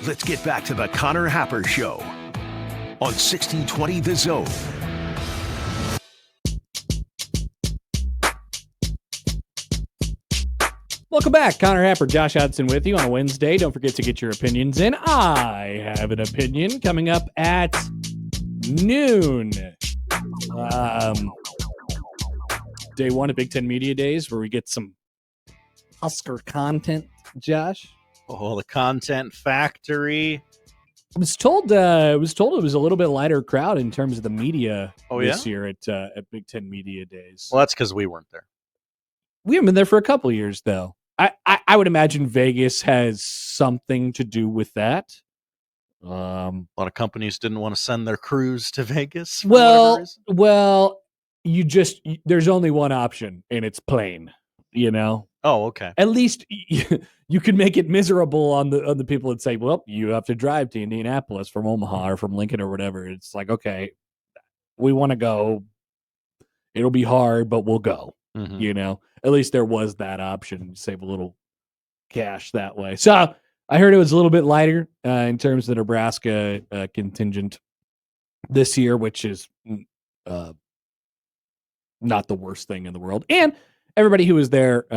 Let's get back to the Connor Happer Show on 1620 The Zone. Welcome back. Connor Happer, Josh Hudson with you on a Wednesday. Don't forget to get your opinions in. I have an opinion coming up at noon. Day one of Big Ten Media Days, where we get some Husker content, Josh. Oh, the content factory. I was told it was a little bit lighter crowd in terms of the media this year at Big Ten Media Days. Well, that's because we weren't there. We haven't been there for a couple of years, though. I would imagine Vegas has something to do with that. A lot of companies didn't want to send their crews to Vegas. Well, there's only one option, and it's plane. You know. Oh, okay. At least you can make it miserable on the people that say, "Well, you have to drive to Indianapolis from Omaha or from Lincoln or whatever." It's like, okay, we want to go. It'll be hard, but we'll go. Mm-hmm. You know, at least there was that option. Save a little cash that way. So I heard it was a little bit lighter in terms of the Nebraska contingent this year, which is not the worst thing in the world. And everybody who was there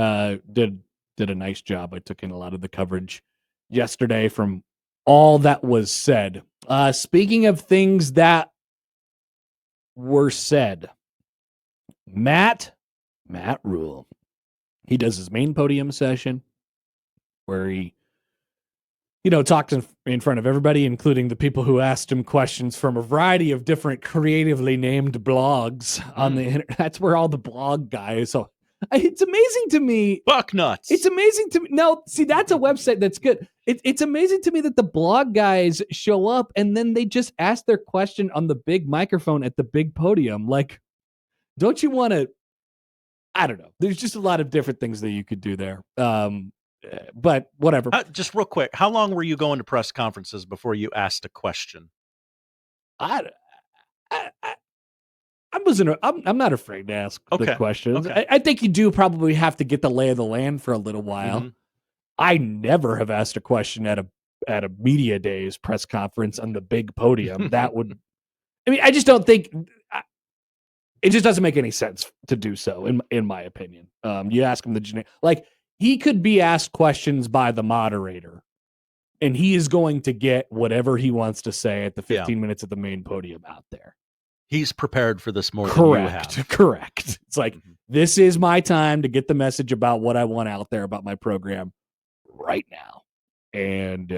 did a nice job. I took in a lot of the coverage yesterday from all that was said. Speaking of things that were said, Matt Rhule. He does his main podium session where he, talks in front of everybody, including the people who asked him questions from a variety of different creatively named blogs on the internet. That's where all the blog guys. So it's amazing to me. Bucknuts. It's amazing to me. No, see, that's a website that's good. It's amazing to me that the blog guys show up and then they just ask their question on the big microphone at the big podium. Like, don't you want to? I don't know. There's just a lot of different things that you could do there. But whatever. Just real quick, how long were you going to press conferences before you asked a question? I'm not afraid to ask the questions. Okay. I think you do probably have to get the lay of the land for a little while. Mm-hmm. I never have asked a question at a media days press conference on the big podium. I just don't think. It just doesn't make any sense to do so, in my opinion. You ask him he could be asked questions by the moderator, and he is going to get whatever he wants to say at the 15 minutes at the main podium out there. He's prepared for this more than you have. Correct. It's like, this is my time to get the message about what I want out there about my program right now. And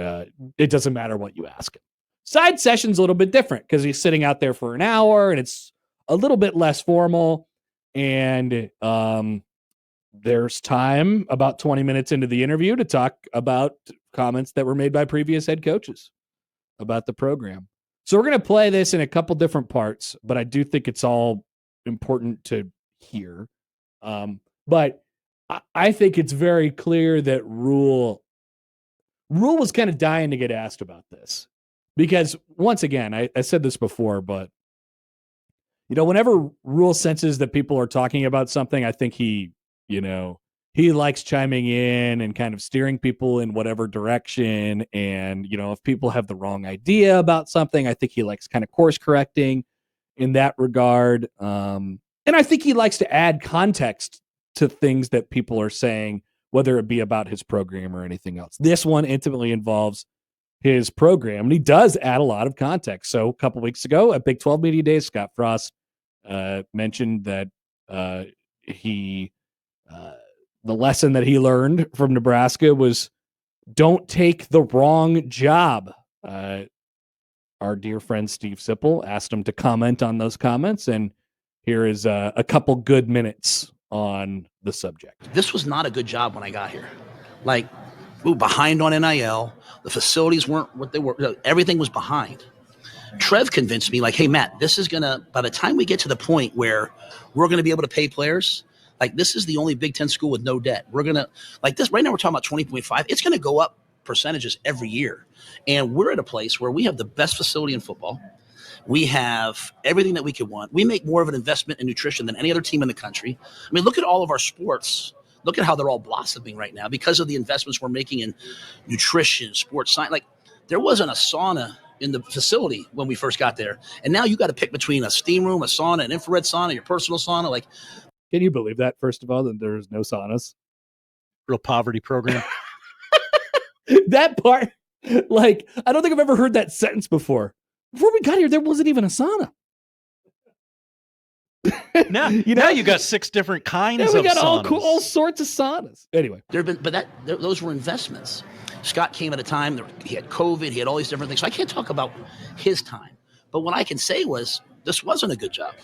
it doesn't matter what you ask him. Side session's a little bit different because he's sitting out there for an hour, and it's a little bit less formal, and there's time about 20 minutes into the interview to talk about comments that were made by previous head coaches about the program. So we're going to play this in a couple different parts, but I do think it's all important to hear. But I think it's very clear that Rhule was kind of dying to get asked about this because, once again, I said this before, but whenever Rhule senses that people are talking about something, I think he likes chiming in and kind of steering people in whatever direction. And, if people have the wrong idea about something, I think he likes kind of course correcting in that regard. And I think he likes to add context to things that people are saying, whether it be about his program or anything else. This one intimately involves his program, and he does add a lot of context. So a couple weeks ago at Big 12 Media Days, Scott Frost mentioned that the lesson that he learned from Nebraska was don't take the wrong job. Our dear friend Steve Sipple asked him to comment on those comments, and here is a couple good minutes on the subject. This was not a good job when I got here. We were behind on NIL. The facilities weren't what they were. Everything was behind. Trev convinced me, hey, Matt, this is going to, by the time we get to the point where we're going to be able to pay players, this is the only Big Ten school with no debt. We're going to, this, right now we're talking about 20.5. It's going to go up percentages every year. And we're at a place where we have the best facility in football. We have everything that we could want. We make more of an investment in nutrition than any other team in the country. I mean, look at all of our sports. Look at how they're all blossoming right now because of the investments we're making in nutrition, sports science. There wasn't a sauna in the facility when we first got there. And now you got to pick between a steam room, a sauna, an infrared sauna, your personal sauna. Like, can you believe that, first of all, that there's no saunas? Real poverty program. That part, like, I don't think I've ever heard that sentence before. Before we got here, there wasn't even a sauna. Now you got 6 different kinds of we got saunas. all sorts of saunas. Anyway, those were investments. Scott came at a time, he had COVID, he had all these different things. So I can't talk about his time. But what I can say was, this wasn't a good job.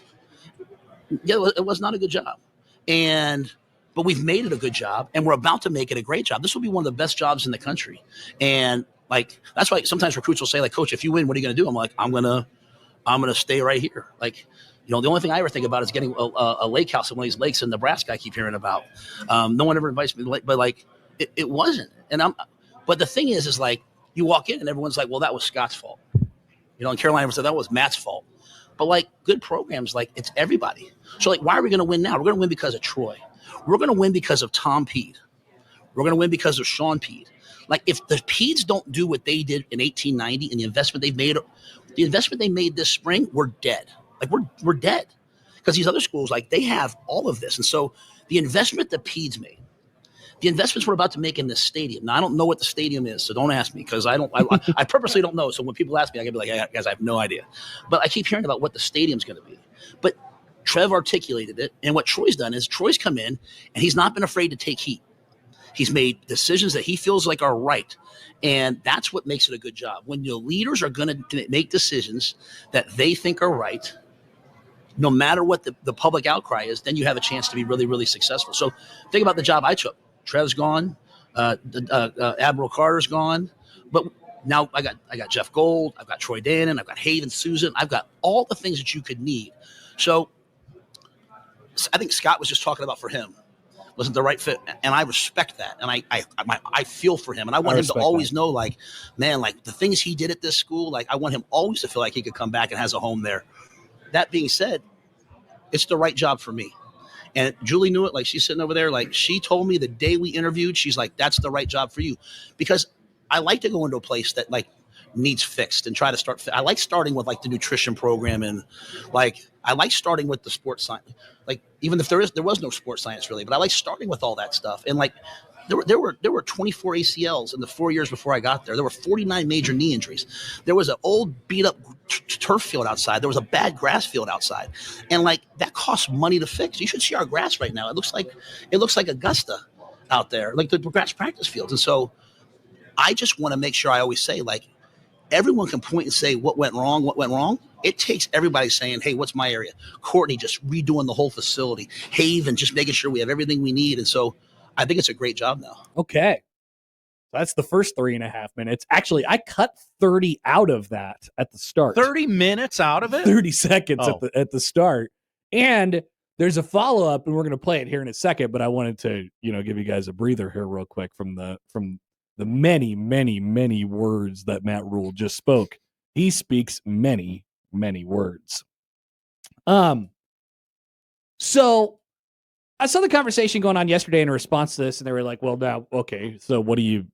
Yeah, it was not a good job. But we've made it a good job, and we're about to make it a great job. This will be one of the best jobs in the country. And like, that's why sometimes recruits will say, like, Coach, if you win, what are you going to do? I'm like, I'm going to stay right here. Like, the only thing I ever think about is getting a lake house at one of these lakes in Nebraska I keep hearing about. No one ever invites me to the lake, but like, it wasn't. But the thing is like, you walk in and everyone's like, well, that was Scott's fault. And Carolina said that was Matt's fault. But like, good programs, like, it's everybody. So like, why are we going to win now? We're going to win because of Troy. We're going to win because of Tom Pede. We're going to win because of Sean Pede. Like, if the Pedes don't do what they did in 1890 and the investment they made this spring, we're dead. Like, we're dead. Because these other schools, like, they have all of this. And so the investment the Pedes made, the investments we're about to make in this stadium. Now, I don't know what the stadium is, so don't ask me, because I purposely don't know. So when people ask me, I can be like, hey, guys, I have no idea. But I keep hearing about what the stadium's going to be. But Trev articulated it, and what Troy's done is Troy's come in, and he's not been afraid to take heat. He's made decisions that he feels like are right, and that's what makes it a good job. When your leaders are going to make decisions that they think are right, no matter what the public outcry is, then you have a chance to be really, really successful. So think about the job I took. Trev's gone, Admiral Carter's gone, but now I got Jeff Gold, I've got Troy Dannon, I've got Haven Susan, I've got all the things that you could need. So I think Scott was just talking about, for him, wasn't the right fit, and I respect that, and I feel for him, and I want him to always know, like, man, like, the things he did at this school, like, I want him always to feel like he could come back and has a home there. That being said, it's the right job for me. And Julie knew it. Like, she's sitting over there. Like, she told me the day we interviewed, she's like, that's the right job for you. Because I like to go into a place that, like, needs fixed and try to start. I like starting with, like, the nutrition program, and, like, I like starting with the sports science. Like, even if there was no sports science really, but I like starting with all that stuff. And, like, there were 24 ACLs in the 4 years before I got there. There were 49 major knee injuries. There was an old beat up turf field outside. There was a bad grass field outside, and like, that costs money to fix. You should see our grass right now. It looks like Augusta out there, like the grass practice fields. And so I just want to make sure, I always say, like, everyone can point and say what went wrong. It takes everybody saying, hey, what's my area? Courtney just redoing the whole facility. Haven just making sure we have everything we need. And so I think it's a great job now. Okay. That's the first 3.5 minutes. Actually, I cut 30 out of that at the start. 30 minutes out of it? 30 seconds at the start. And there's a follow-up, and we're going to play it here in a second, but I wanted to, give you guys a breather here real quick from the many, many, many words that Matt Rhule just spoke. He speaks many, many words. So I saw the conversation going on yesterday in response to this, and they were like, well, now, okay, so what do you,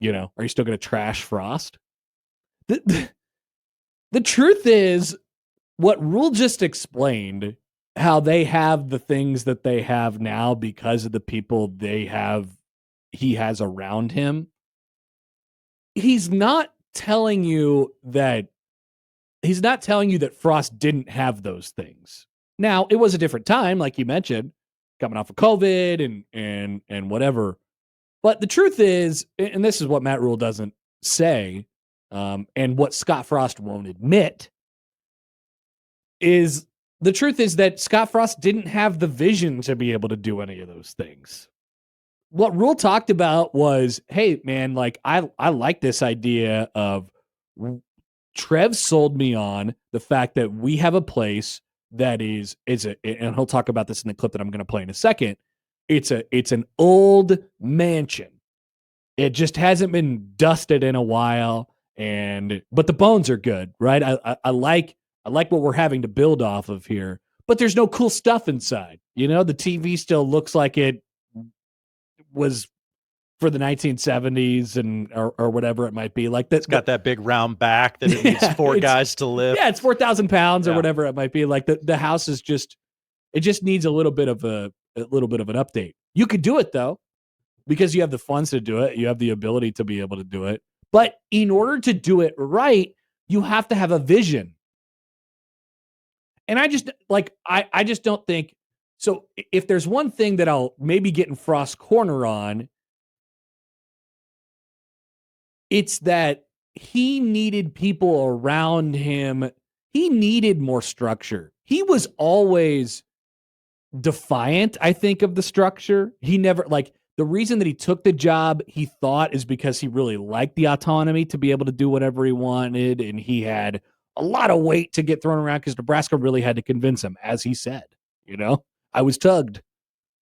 are you still going to trash Frost? The truth is, what Rhule just explained, how they have the things that they have now because of the people he has around him. He's not telling you that Frost didn't have those things. Now, it was a different time, like you mentioned, coming off of COVID and whatever. But the truth is, and this is what Matt Rhule doesn't say, and what Scott Frost won't admit, is the truth is that Scott Frost didn't have the vision to be able to do any of those things. What Rhule talked about was, hey, man, like, I like this idea of Trev sold me on the fact that we have a place that is and he'll talk about this in the clip that I'm going to play in a second. It's an old mansion. It just hasn't been dusted in a while, but the bones are good, right? I like what we're having to build off of here, but there's no cool stuff inside. The TV still looks like it was for the 1970s and or whatever it might be. Like that, It's got that big round back that it needs four guys to lift. Yeah, it's 4,000 pounds or whatever it might be. Like the house is just, it just needs a little bit of an update. You could do it though, because you have the funds to do it. You have the ability to be able to do it. But in order to do it right, you have to have a vision. And I just I just don't think so. If there's one thing that I'll maybe get in Frost's corner on, it's that he needed people around him. He needed more structure. He was always defiant, I think, of the structure. He never, like, the reason that he took the job, he thought, is because he really liked the autonomy to be able to do whatever he wanted. And he had a lot of weight to get thrown around because Nebraska really had to convince him, as he said, I was tugged,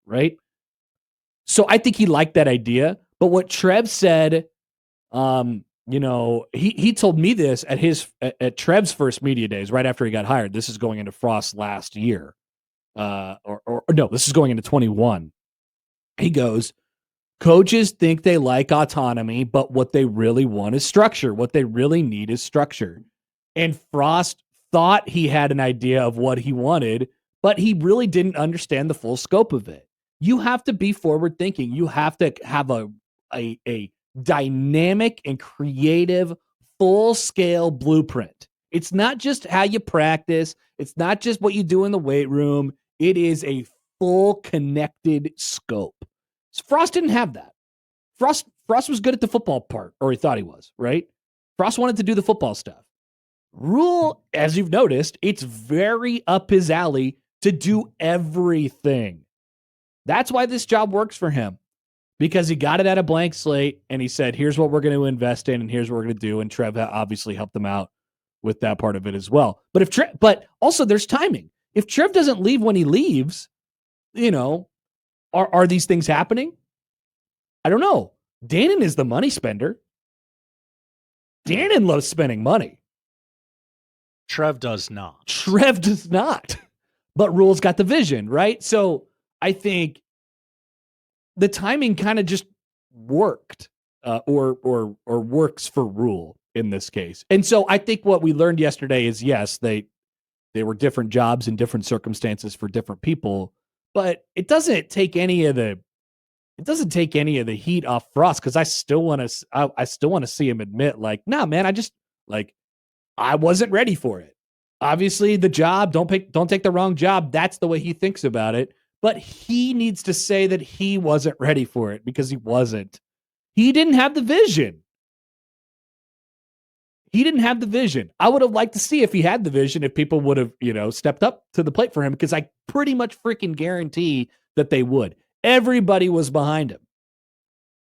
right? So I think he liked that idea. But what Trev said, he told me this at Trev's first media days right after he got hired. This is going into Frost's last year. Or no, this is going into 21. He goes, coaches think they like autonomy, but what they really want is structure. What they really need is structure. And Frost thought he had an idea of what he wanted, but he really didn't understand the full scope of it. You have to be forward thinking. You have to have a dynamic and creative full-scale blueprint. It's not just how you practice. It's not just what you do in the weight room. It is a full connected scope. Frost didn't have that. Frost was good at the football part, or he thought he was, right? Frost wanted to do the football stuff. Rhule, as you've noticed, it's very up his alley to do everything. That's why this job works for him, because he got it at a blank slate and he said, here's what we're going to invest in and here's what we're going to do. And Trev obviously helped him out with that part of it as well. But also there's timing. If Trev doesn't leave when he leaves, are these things happening? I don't know. Dannon is the money spender. Dannon loves spending money. Trev does not. But Rhule's got the vision, right? So I think the timing kind of just worked, or works for Rhule in this case. And so I think what we learned yesterday is, yes, they were different jobs in different circumstances for different people, but it doesn't take any of the heat off Frost, because I still want to see him admit, like, nah, man, I wasn't ready for it. Obviously, the job, don't take the wrong job. That's the way he thinks about it. But he needs to say that he wasn't ready for it, because he wasn't. He didn't have the vision. I would have liked to see, if he had the vision, if people would have, stepped up to the plate for him, because I pretty much freaking guarantee that they would. Everybody was behind him.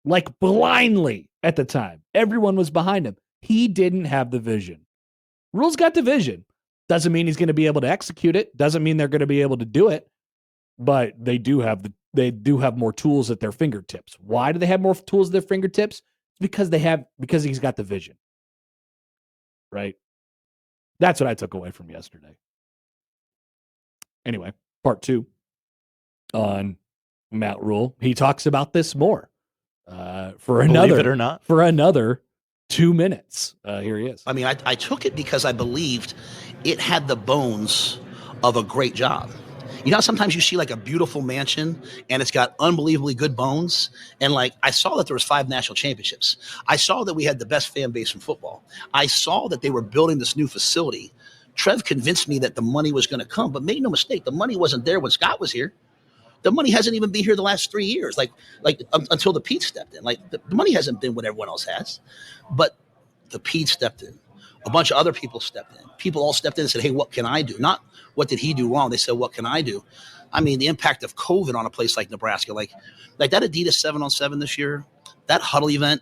Like blindly at the time. Everyone was behind him. He didn't have the vision. Rhule's got the vision. Doesn't mean he's going to be able to execute it. Doesn't mean they're going to be able to do it. But they do have more tools at their fingertips. Why do they have more tools at their fingertips? Because he's got the vision. Right? That's what I took away from yesterday. Anyway, part 2 on Matt Rhule. He talks about this more for another 2 minutes. Here he is. I mean, I took it because I believed it had the bones of a great job. You know, sometimes you see like a beautiful mansion and it's got unbelievably good bones. And like, I saw that there was 5 national championships. I saw that we had the best fan base in football. I saw that they were building this new facility. Trev convinced me that the money was going to come, but make no mistake, the money wasn't there when Scott was here. The money hasn't even been here the last 3 years, until the Pete stepped in. Like, the money hasn't been what everyone else has, but the Pete stepped in. A bunch of other people stepped in. People all stepped in and said, hey, what can I do? Not what did he do wrong? They said, what can I do? I mean, the impact of COVID on a place like Nebraska, like that Adidas 7-on-7 this year, that huddle event,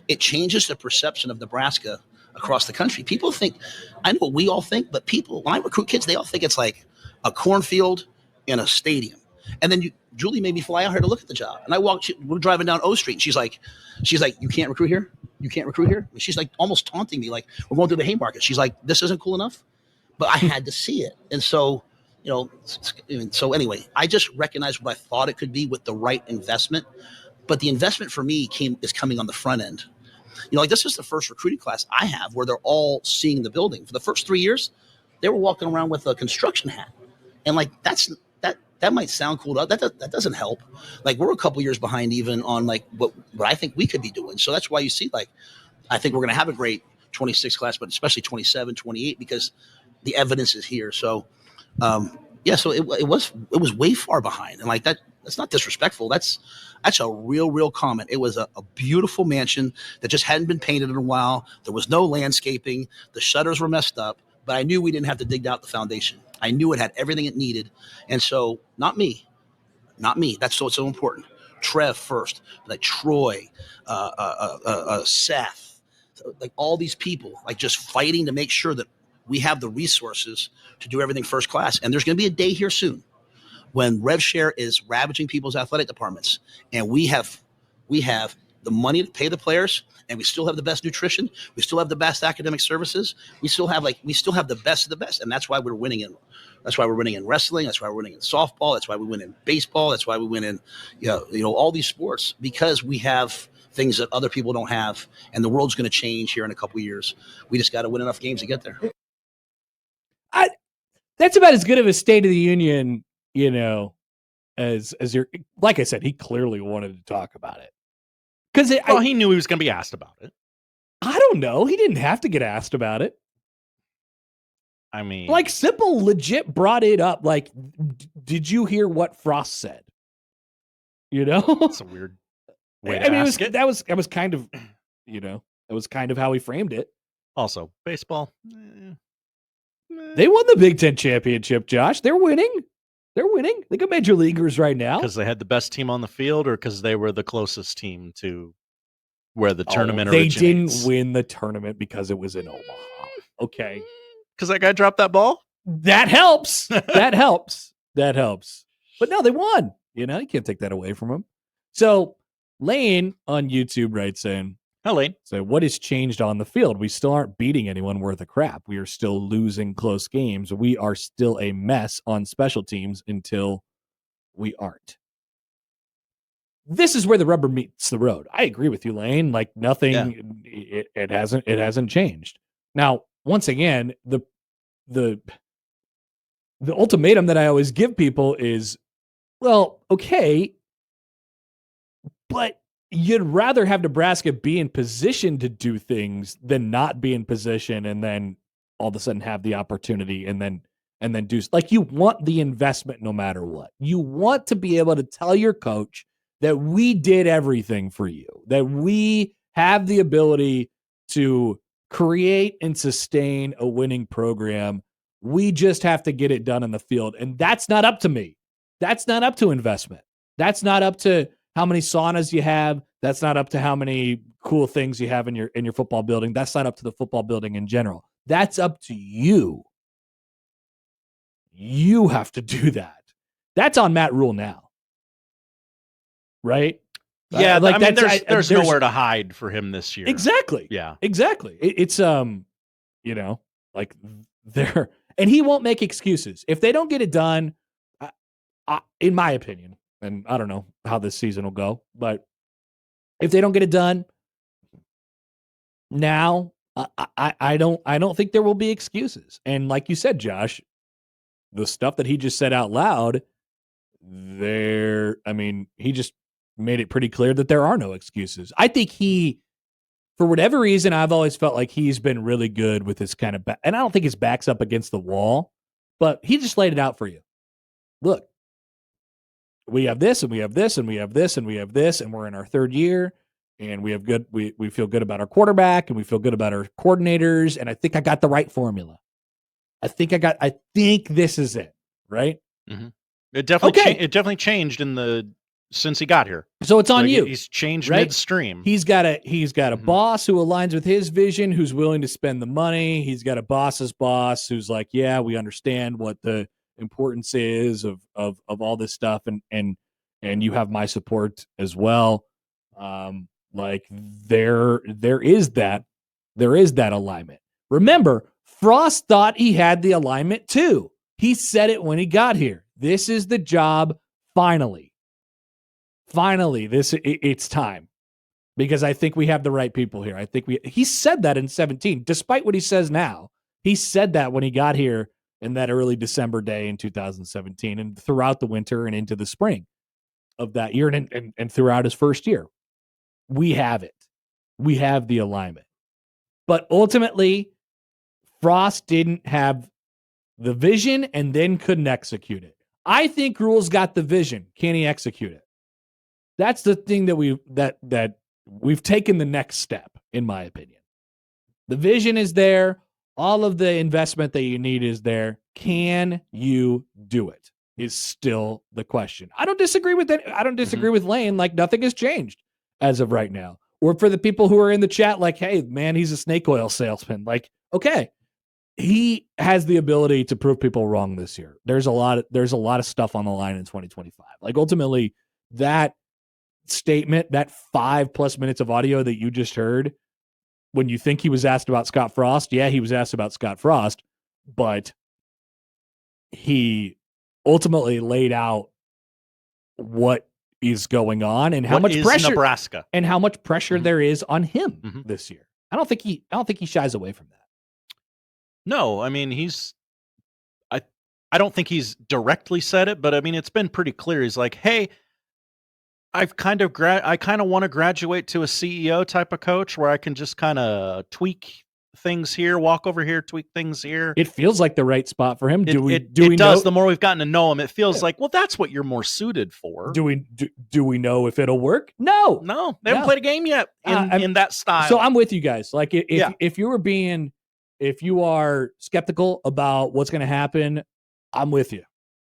it changes the perception of Nebraska across the country. People think, I know what we all think, but people, when I recruit kids, they all think it's like a cornfield and a stadium. And then Julie made me fly out here to look at the job. And we're driving down O Street. And she's like, you can't recruit here? You can't recruit here? And she's like almost taunting me. Like, we're going through the Haymarket. She's like, this isn't cool enough. But I had to see it. And so, so anyway, I just recognized what I thought it could be with the right investment. But the investment for me is coming on the front end. Like this is the first recruiting class I have where they're all seeing the building. For the first 3 years, they were walking around with a construction hat, and like that might sound cool. That doesn't help. Like we're a couple years behind even on like what I think we could be doing. So that's why you see like I think we're going to have a great 26 class, but especially 27, 28 because the evidence is here. So so it was way far behind, and like that's not disrespectful. That's a real comment. It was a beautiful mansion that just hadn't been painted in a while. There was no landscaping. The shutters were messed up, but I knew we didn't have to dig out the foundation. I knew it had everything it needed, and so not me. That's so important. Trev first, like Troy, Seth, like all these people, like just fighting to make sure that we have the resources to do everything first class. And there's going to be a day here soon when RevShare is ravaging people's athletic departments, and we have the money to pay the players, and we still have the best nutrition. We still have the best academic services. We still have the best of the best, and that's why we're winning in. That's why we're winning in wrestling. That's why we're winning in softball. That's why we win in baseball. That's why we win in all these sports, because we have things that other people don't have, and the world's going to change here in a couple of years. We just got to win enough games to get there. That's about as good of a State of the Union, as your. Like I said, he clearly wanted to talk about it because he knew he was going to be asked about it. I don't know. He didn't have to get asked about it. I mean, like Simple legit brought it up. Like, did you hear what Frost said? It's a weird way to ask it. That was kind of, that was kind of how he framed it. Also, baseball. They won the Big Ten championship, Josh. They're winning. They got major leaguers right now. Because they had the best team on the field, or because they were the closest team to where the tournament originates? They didn't win the tournament because it was in Omaha. Okay. Because that guy dropped that ball? That helps. That helps. But no, they won. You can't take that away from them. So Lane on YouTube writes in, "Hi, Lane. So what has changed on the field? We still aren't beating anyone worth a crap. We are still losing close games. We are still a mess on special teams until we aren't." This is where the rubber meets the road. I agree with you, Lane. Like nothing, it hasn't changed. Now, once again, the ultimatum that I always give people is, well, okay, but you'd rather have Nebraska be in position to do things than not be in position and then all of a sudden have the opportunity and then do, like, you want the investment no matter what. You want to be able to tell your coach that we did everything for you, that we have the ability to create and sustain a winning program. We just have to get it done in the field. And that's not up to me. That's not up to investment. That's not up to how many saunas you have. That's not up to how many cool things you have in your football building. That's not up to the football building in general. That's up to you. You have to do that. That's on Matt Rhule now. Right? Yeah, there's nowhere to hide for him this year. Exactly. Yeah. Exactly. It's like there, and he won't make excuses. If they don't get it done, in my opinion, and I don't know how this season will go, but if they don't get it done now, I don't think there will be excuses. And like you said, Josh, the stuff that he just said out loud, he just made it pretty clear that there are no excuses. I think for whatever reason, I've always felt like he's been really good with his kind of back, and I don't think his back's up against the wall, but he just laid it out for you. Look, we have this, and we have this, and we have this, and we have this, and we're in our third year, and we feel good about our quarterback, and we feel good about our coordinators, and I think I got the right formula. I think this is it, right? Mm-hmm. It definitely changed since he got here. So it's on you. He's changed right? midstream. He's got a boss who aligns with his vision, who's willing to spend the money. He's got a boss's boss who's like, yeah, we understand what the importance is of all this stuff, and you have my support as well. Like there is that alignment. Remember, Frost thought he had the alignment too. He said it when he got here. This is the job finally. finally, it's time. Because I think we have the right people here. I think he said that in 17, despite what he says now. He said that when he got here in that early December day in 2017 and throughout the winter and into the spring of that year and throughout his first year. We have it. We have the alignment. But ultimately, Frost didn't have the vision and then couldn't execute it. I think Rhule's got the vision. Can he execute it? That's the thing that we've taken the next step, in my opinion. The vision is there. All of the investment that you need is there. Can you do it? Is still the question. I don't disagree with it. I don't disagree with Lane. Like, nothing has changed as of right now. Or for the people who are in the chat, like, hey, man, he's a snake oil salesman. Like, okay, he has the ability to prove people wrong this year. There's a lot of stuff on the line in 2025. Like, ultimately, that statement, that 5+ minutes of audio that you just heard, when you think he was asked about Scott Frost, yeah, he was asked about Scott Frost, but he ultimately laid out what is going on and how much pressure Nebraska and how much pressure there is on him this year. I don't think he shies away from that. No, I mean, I don't think he's directly said it, but I mean, it's been pretty clear. He's like, hey, I kind of want to graduate to a CEO type of coach where I can just kind of tweak things here, walk over here, tweak things here. It feels like the right spot for him. It does. The more we've gotten to know him, it feels like, well, that's what you're more suited for. Do we know if it'll work? No, they haven't played a game yet in that style. So I'm with you guys. Like, if you are skeptical about what's going to happen, I'm with you.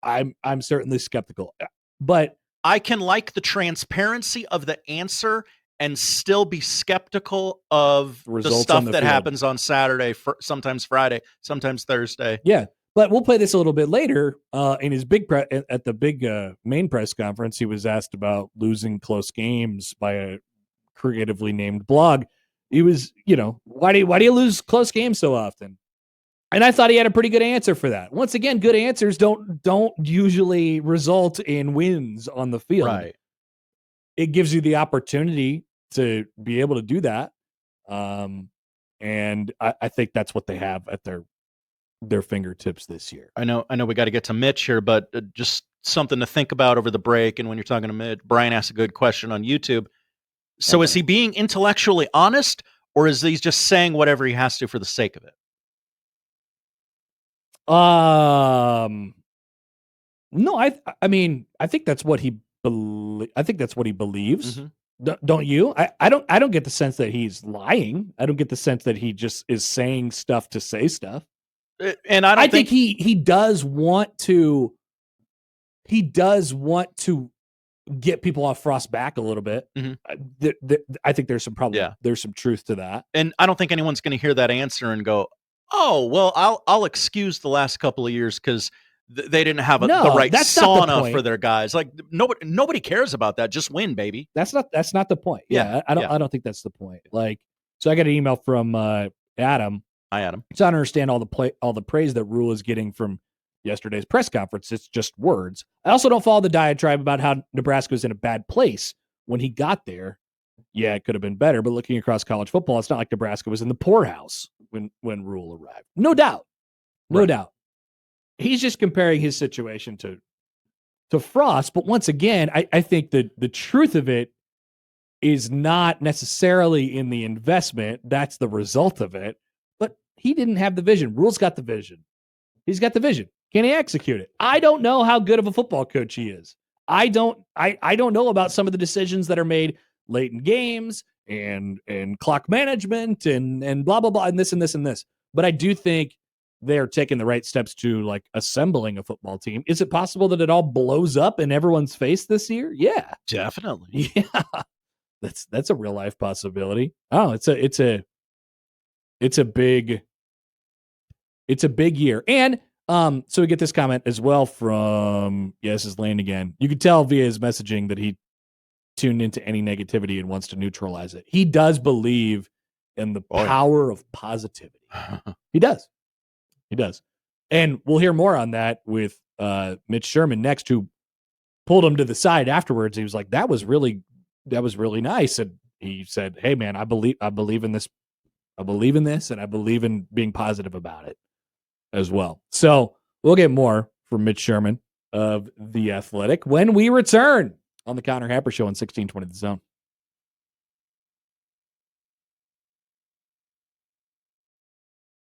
I'm certainly skeptical, but I can like the transparency of the answer and still be skeptical of the stuff that happens on Saturday, sometimes Friday, sometimes Thursday. Yeah, but we'll play this a little bit later. In his at the big main press conference, he was asked about losing close games by a creatively named blog. He was, why do you lose close games so often? And I thought he had a pretty good answer for that. Once again, good answers don't usually result in wins on the field. Right. It gives you the opportunity to be able to do that. And I think that's what they have at their fingertips this year. I know we got to get to Mitch here, but just something to think about over the break. And when you're talking to Mitch, Brian asked a good question on YouTube. So is he being intellectually honest, or is he just saying whatever he has to for the sake of it? No, I mean, I think that's what he I think that's what he believes. Don't you? I don't get the sense that he's lying. I don't get the sense that he just is saying stuff to say stuff. And I think he does want to get people off Frost back a little bit. I think there's some truth to that. And I don't think anyone's going to hear that answer and go, "Oh, well, I'll excuse the last couple of years because they didn't have the right sauna for their guys." Like nobody cares about that. Just win, baby. That's not the point. Yeah, I don't think that's the point. Like, so I got an email from Adam. Hi, Adam. So I don't understand all the praise that Rhule is getting from yesterday's press conference. It's just words. I also don't follow the diatribe about how Nebraska was in a bad place when he got there. Yeah, it could have been better, but looking across college football, it's not like Nebraska was in the poorhouse when Rhule arrived. No doubt. He's just comparing his situation to Frost. But once again, I think that the truth of it is not necessarily in the investment. That's the result of it. But he didn't have the vision. Rhule's got the vision. He's got the vision. Can he execute it? I don't know how good of a football coach he is. I don't know about some of the decisions that are made late in games and clock management and blah, blah, blah, and this and this and this. But I do think they're taking the right steps to like assembling a football team. Is it possible that it all blows up in everyone's face this year? Yeah, definitely. Yeah, that's a real life possibility. Oh, it's a big year. And so we get this comment as well from, this is Lane again. You could tell via his messaging that he tuned into any negativity and wants to neutralize it. He does believe in the power of positivity. He does. And we'll hear more on that with Mitch Sherman next, who pulled him to the side afterwards. He was like, that was really nice. And he said, hey man, I believe in this. I believe in this, and I believe in being positive about it as well. So we'll get more from Mitch Sherman of The Athletic when we return on the Connor Happer Show on 1620 The Zone.